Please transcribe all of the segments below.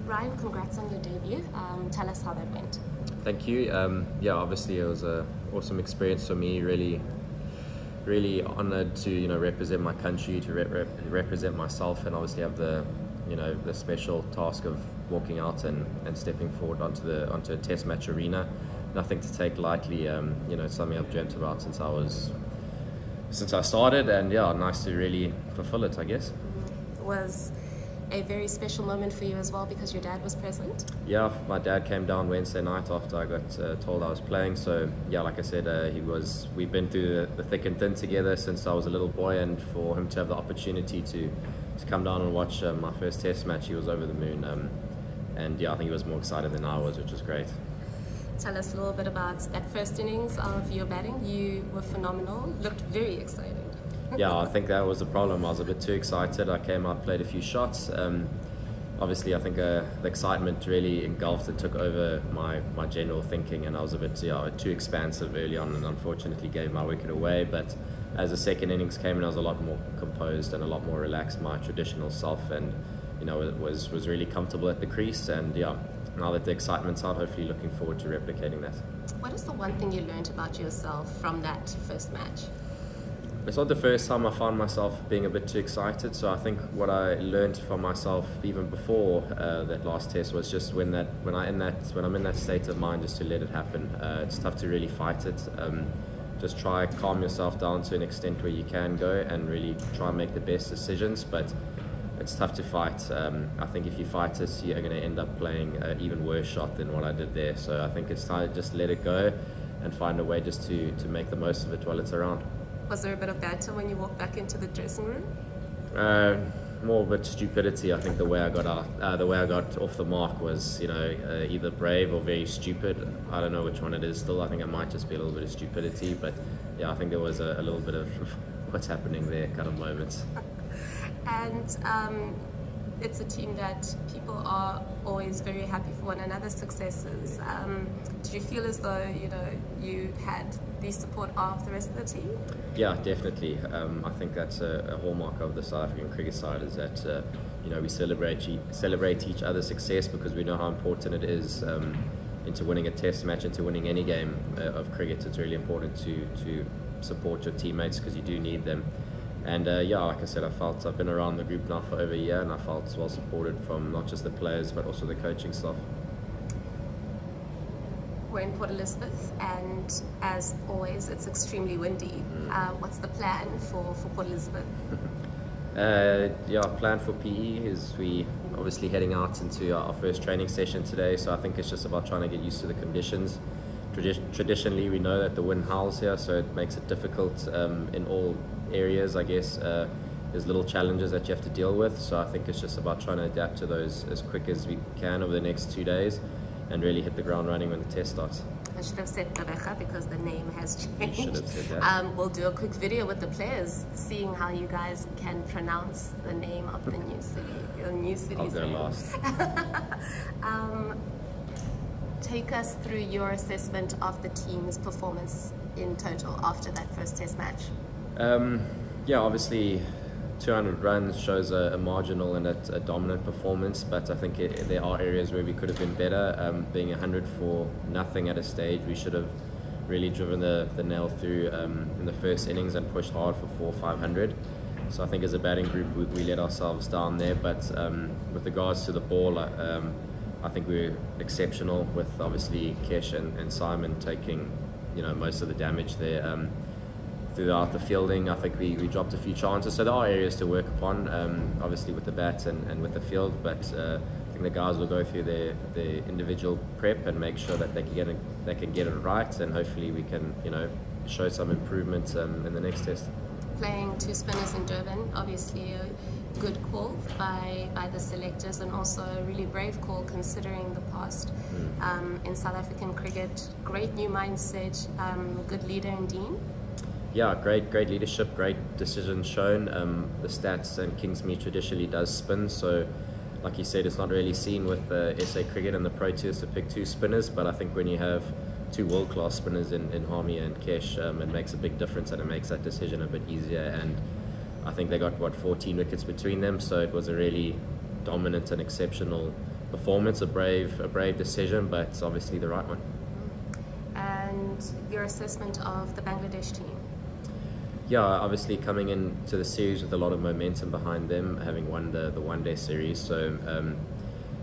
Ryan, congrats on your debut. Tell us how that went. Thank you. Yeah, obviously it was an awesome experience for me. Really honoured to represent my country, to represent myself, and obviously have the the special task of walking out and stepping forward onto a test match arena. Nothing to take lightly. Something I've dreamt about since I started, and yeah, nice to really fulfill it, I guess. It was a very special moment for you as well because your dad was present. Yeah, my dad came down Wednesday night after I got told I was playing. So yeah, like I said, we've been through the thick and thin together since I was a little boy, and for him to have the opportunity to come down and watch my first test match, he was over the moon. And yeah, I think he was more excited than I was, which was great. Tell us a little bit about that first innings of your batting. You were phenomenal, looked very excited. Yeah, I think that was the problem. I was a bit too excited. I came out, played a few shots. Obviously, I think the excitement really engulfed and took over my general thinking, and I was a bit too expansive early on, and unfortunately gave my wicket away. But as the second innings came in, I was a lot more composed and a lot more relaxed, my traditional self, and it was really comfortable at the crease. And yeah, now that the excitement's out, hopefully looking forward to replicating that. What is the one thing you learned about yourself from that first match? It's not the first time I found myself being a bit too excited, so I think what I learned from myself even before that last test was just when I'm in that state of mind, just to let it happen. It's tough to really fight it. Just try calm yourself down to an extent where you can go and really try and make the best decisions, but it's tough to fight. I think if you fight it, you're going to end up playing an even worse shot than what I did there. So I think it's time to just let it go and find a way just to make the most of it while it's around. Was there a bit of banter when you walked back into the dressing room? More of a stupidity. I think the way I got off the mark was, either brave or very stupid. I don't know which one it is still. I think it might just be a little bit of stupidity, but yeah, I think there was a little bit of what's happening there kind of moments. And it's a team that people are always very happy for one another's successes. Did you feel as though you had the support of the rest of the team? Yeah, definitely. I think that's a hallmark of the South African cricket side, is that we celebrate each other's success, because we know how important it is into winning a test match, into winning any game of cricket. It's really important to support your teammates, because you do need them. And yeah, like I said, I've been around the group now for over a year, and I felt well supported from not just the players but also the coaching staff. We're in Port Elizabeth, and as always, it's extremely windy. What's the plan for Port Elizabeth? Yeah, plan for PE is we obviously heading out into our first training session today, so I think it's just about trying to get used to the conditions. Traditionally, we know that the wind howls here, so it makes it difficult in all areas, I guess. There's little challenges that you have to deal with, so I think it's just about trying to adapt to those as quick as we can over the next 2 days and really hit the ground running when the test starts. I should have said Tareja because the name has changed. You should have said that. We'll do a quick video with the players, seeing how you guys can pronounce the name of the new city. Your new city. I'll go last. Take us through your assessment of the team's performance in total after that first test match. Yeah, obviously 200 runs shows a marginal and a dominant performance, but I think there are areas where we could have been better. Being 100 for nothing at a stage, we should have really driven the nail through in the first innings and pushed hard for 400 or 500. So I think as a batting group we let ourselves down there, but with regards to the ball, I think we were exceptional, with obviously Kesh and Simon taking most of the damage there. Throughout the fielding, I think we dropped a few chances, so there are areas to work upon, obviously with the bat and with the field, but I think the guys will go through their individual prep and make sure that they can get it right, and hopefully we can show some improvement in the next test. Playing two spinners in Durban, obviously a good call by the selectors, and also a really brave call considering the past in South African cricket. Great new mindset, good leader in Dean. Yeah, great leadership, great decisions shown. The stats and Kingsmead traditionally does spin, so like you said, it's not really seen with the SA cricket and the Proteas to pick two spinners, but I think when you have two world-class spinners in Harmia and Kesh, it makes a big difference, and it makes that decision a bit easier. And I think they got 14 wickets between them, so it was a really dominant and exceptional performance, a brave decision, but it's obviously the right one. And your assessment of the Bangladesh team? Yeah, obviously coming into the series with a lot of momentum behind them, having won the one-day series. So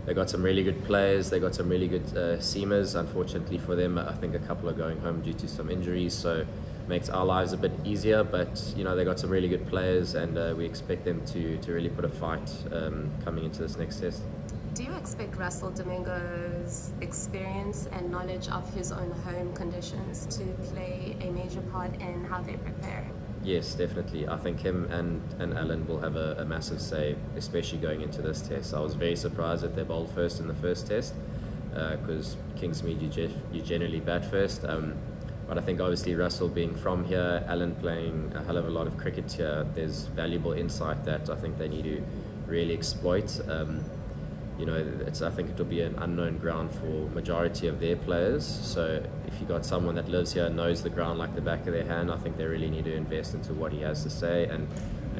they got some really good players, they got some really good seamers. Unfortunately for them, I think a couple are going home due to some injuries, so makes our lives a bit easier. But you know, they got some really good players, and we expect them to really put a fight coming into this next test. Do you expect Russell Domingo's experience and knowledge of his own home conditions to play a major part in how they prepare? Yes, definitely. I think him and Alan will have a massive say, especially going into this test. I was very surprised that they bowled first in the first test, because Kingsmead you generally bat first. But I think obviously Russell being from here, Alan playing a hell of a lot of cricket here, there's valuable insight that I think they need to really exploit. You know, I think it'll be an unknown ground for majority of their players. So if you got someone that lives here and knows the ground like the back of their hand, I think they really need to invest into what he has to say and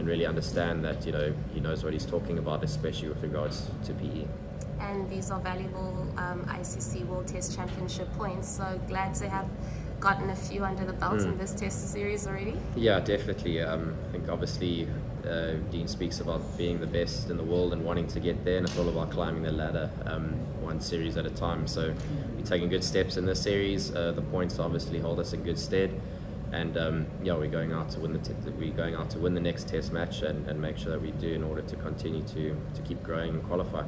really understand that, you know, he knows what he's talking about, especially with regards to PE. And these are valuable ICC World Test Championship points. So glad to have gotten a few under the belt in this test series already. Yeah, definitely. I think obviously Dean speaks about being the best in the world and wanting to get there, and it's all about climbing the ladder one series at a time. So we're taking good steps in this series. The points obviously hold us in good stead, and yeah, we're going out to win the next test match and make sure that we do in order to continue to keep growing and qualify.